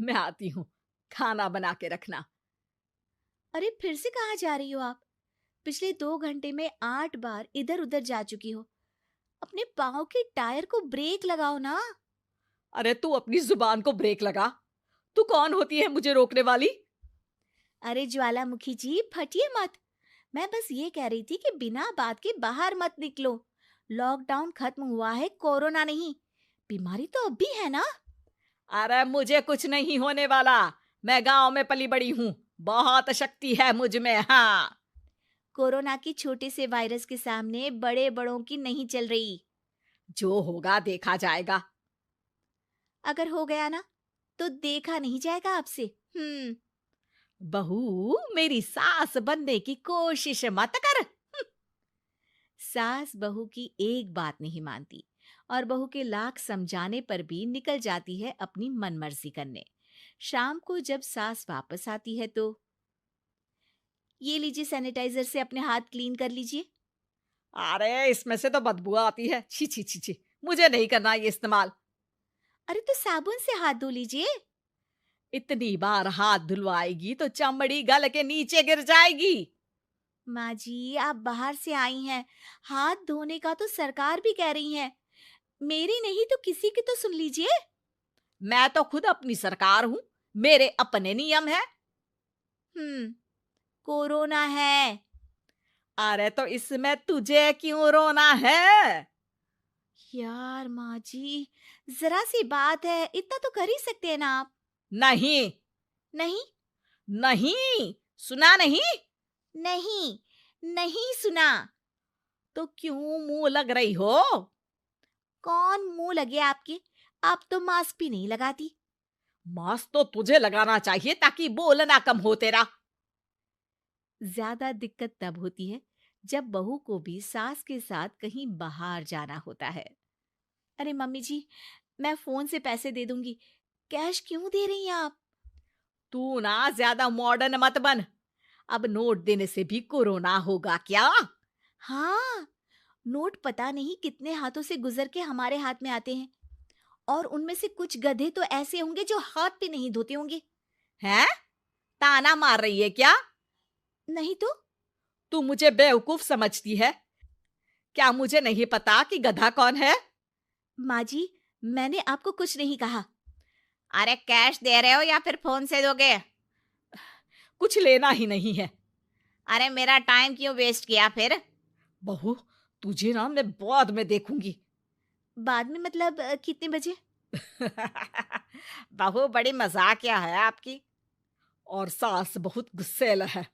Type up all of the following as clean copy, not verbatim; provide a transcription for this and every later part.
मैं आती हूँ, खाना बना के रखना। अरे फिर से कहाँ जा रही हो आप? पिछले 2 घंटे में 8 बार इधर उधर जा चुकी हो। अपने पाँव के टायर को ब्रेक लगाओ ना। अरे तू अपनी जुबान को ब्रेक लगा। तू कौन होती है मुझे रोकने वाली? अरे ज्वालामुखी जी, फटिए मत। मैं बस ये कह रही थी कि बिना बात के बाहर मत निकलो। लॉकडाउन खत्म हुआ है, कोरोना नहीं। बीमारी तो अब भी है ना। अरे मुझे कुछ नहीं होने वाला। मैं गांव में पली बड़ी हूँ। बहुत शक्ति है मुझ में। हाँ। कोरोना के छोटे से वायरस के सामने बड़े बड़ों की नहीं चल रही। जो होगा देखा जाएगा। अगर हो गया ना, तो देखा नहीं जाएगा आपसे। हम्म। बहू, मेरी सास बनने की कोशिश मत कर। सास बहू की एक बात नहीं मानती और बहू के लाख समझाने पर भी निकल जाती है अपनी मनमर्जी करने। शाम को जब सास वापस आती है तो, ये लीजिए सैनिटाइजर से अपने हाथ क्लीन कर लीजिए। अरे इसमें से तो बदबू आती है। छी छी छी छी। मुझे नहीं करना ये इस्तेमाल। अरे तो साबुन से हाथ धो लीजिए। इतनी बार हाथ धुलवाएगी तो चमड़ी गल के नीचे गिर जाएगी। माँ जी, आप बाहर से आई हैं, हाथ धोने का तो सरकार भी कह रही है। मेरी नहीं तो किसी की तो सुन लीजिए। मैं तो खुद अपनी सरकार हूँ। मेरे अपने नियम है। हम्म। कोरोना है। अरे तो इसमें तुझे क्यों रोना है? यार माँ जी, जरा सी बात है, इतना तो कर ही सकते हैं ना आप। नहीं। नहीं। नहीं। सुना नहीं? नहीं। नहीं सुना। तो क्यों मुंह लग रही हो? कौन मुंह लगे आपके? आप तो मास्क भी नहीं लगाती। मास्क तो तुझे लगाना चाहिए ताकि बोलना कम हो तेरा। ज्यादा दिक्कत तब होती है जब बहू को भी सास के साथ कहीं बाहर जाना होता है। अरे मम्मी जी, मैं फोन से पैसे दे दूंगी। कैश क्यों दे रही हैं आप? तू ना ज्यादा मॉडर्न मत बन। अब नोट देने से भी कोरोना होगा क्या? हाँ, नोट पता नहीं कितने हाथों से गुजर के हमारे हाथ में आते हैं, और उनमें से कुछ गधे तो ऐसे होंगे जो हाथ भी नहीं धोते होंगे। हैं? ताना मार रही है क्या? नहीं तो। तू मुझे बेवकूफ समझती है? क्या मुझे नहीं पता कि गधा कौन है? माँ जी, मैंने आपको कुछ नहीं कहा। अरे कैश दे रहे हो या फिर फोन से दोगे? कुछ लेना ही नहीं है। अरे मेरा टाइम क्यों वेस्ट किया फिर? बहू, तुझे ना मैं बाद में देखूंगी। बाद में मतलब कितने बजे? बहू बड़ी मजाकिया है आपकी। और सास बहुत गुस्सेल है।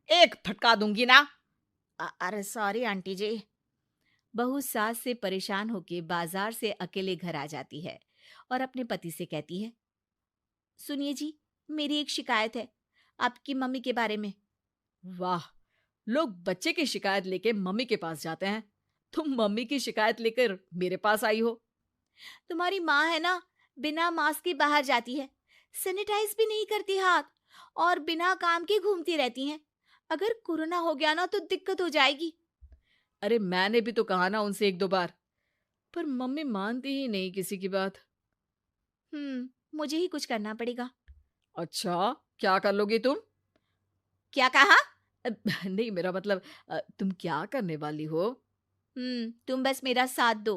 एक फटका दूंगी ना। अरे सॉरी आंटी जी। बहू सास से परेशान होके बाजार से अकेले घर आ जाती है और अपने पति से कहती है, सुनिए जी, मेरी एक शिकायत है आपकी मम्मी के बारे में। वाह, लोग बच्चे की शिकायत लेके मम्मी के पास जाते हैं। तुम मम्मी की शिकायत लेकर मेरे पास आई हो। तुम्हारी माँ है ना, बिना मास्क के बाहर जाती है, सैनिटाइज भी नहीं करती हाथ, और बिना काम के घूमती रहती हैं। अगर कोरोना हो गया ना तो दिक्कत हो जाएगी। अरे मैंने भी तो कहा ना उनसे एक दो बार, पर मम्मी मानती ही नहीं किसी की बात। मुझे ही कुछ करना पड़ेगा। अच्छा, क्या कर लोगी तुम? क्या कहा? नहीं, मेरा मतलब तुम क्या करने वाली हो? तुम बस मेरा साथ दो।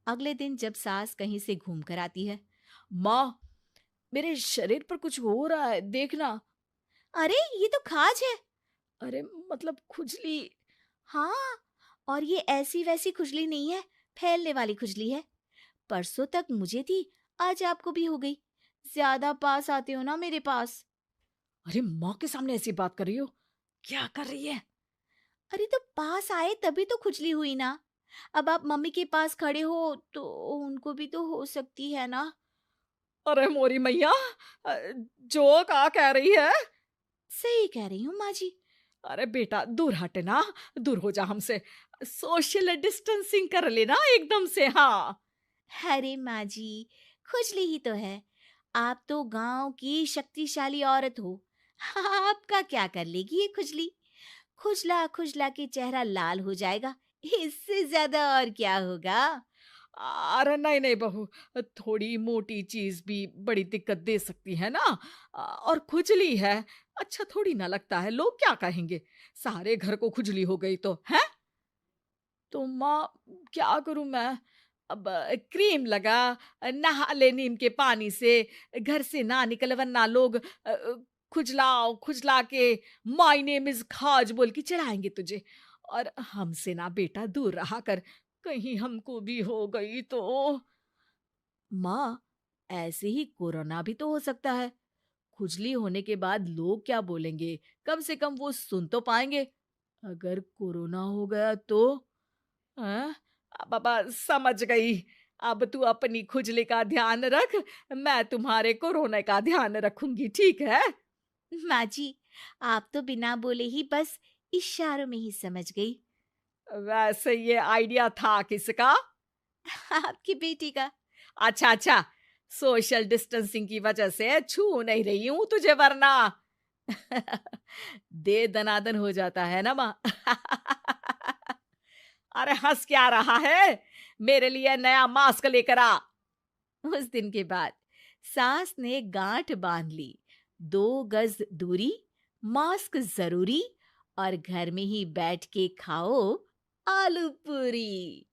अगले दिन जब सास कहीं से घूम कर आती है, माँ, मेरे शरीर पर कुछ हो रहा है, देखना। अरे ये तो खाज है। अरे मतलब खुजली। हाँ, और ये ऐसी वैसी खुजली नहीं है, फैलने वाली खुजली है। परसों तक मुझे थी, आज आपको भी हो गई। ज्यादा पास आते हो ना मेरे पास। अरे माँ के सामने ऐसी बात कर रही हो? क्या कर रही है? अरे तो पास आए तभी तो खुजली हुई ना। अब आप मम्मी के पास खड़े हो तो उनको भी तो हो सकती है ना। अरे मोरी मैया, अ, जो का कह रही है? सही कह रही हूँ माँ जी। अरे बेटा दूर हट ना। दूर हो जा हमसे। सोशल डिस्टेंसिंग कर लेना एकदम से। हाँ। अरे माँ जी, खुजली ही तो है। आप तो गांव की शक्तिशाली औरत हो। आपका क्या कर लेगी ये खुजली? खुजला खुजला के चेहरा लाल हो जाएगा, इससे ज्यादा और क्या होगा? अरे नहीं नहीं बहू, थोड़ी मोटी चीज भी बड़ी दिक्कत दे सकती है ना। और खुजली है, अच्छा थोड़ी ना लगता है, लोग क्या कहेंगे, सारे घर को खुजली हो गई तो है। तो माँ, क्या करूं मैं? अब क्रीम लगा, नहा ले नीम के पानी से, घर से ना निकल वरना लोग खुजलाओ खुजला के माय नेम इज खाज बोल के चढ़ाएंगे तुझे। और हमसे ना बेटा दूर रहा कर, कहीं हमको भी हो गई तो। माँ, ऐसे ही कोरोना भी तो हो सकता है। खुजली होने के बाद लोग क्या बोलेंगे, कम से कम वो सुन तो पाएंगे। अगर कोरोना हो गया तो? हाँ, बाबा समझ गई। अब तू अपनी खुजली का ध्यान रख, मैं तुम्हारे कोरोना का ध्यान रखूंगी, ठीक है? माँ जी, आप तो बिना बोले ही बस इशारों में ही समझ गई। वैसे ये आइडिया था किसका? आपकी बेटी का। अच्छा अच्छा, सोशल डिस्टेंसिंग की वजह से छू नहीं रही हूं तुझे वरना। दे दनादन हो जाता है ना माँ। अरे हंस क्या रहा है, मेरे लिए नया मास्क लेकर आ। उस दिन के बाद सास ने गांठ बांध ली। 2 गज दूरी, मास्क जरूरी, और घर में ही बैठ के खाओ आलू पूरी।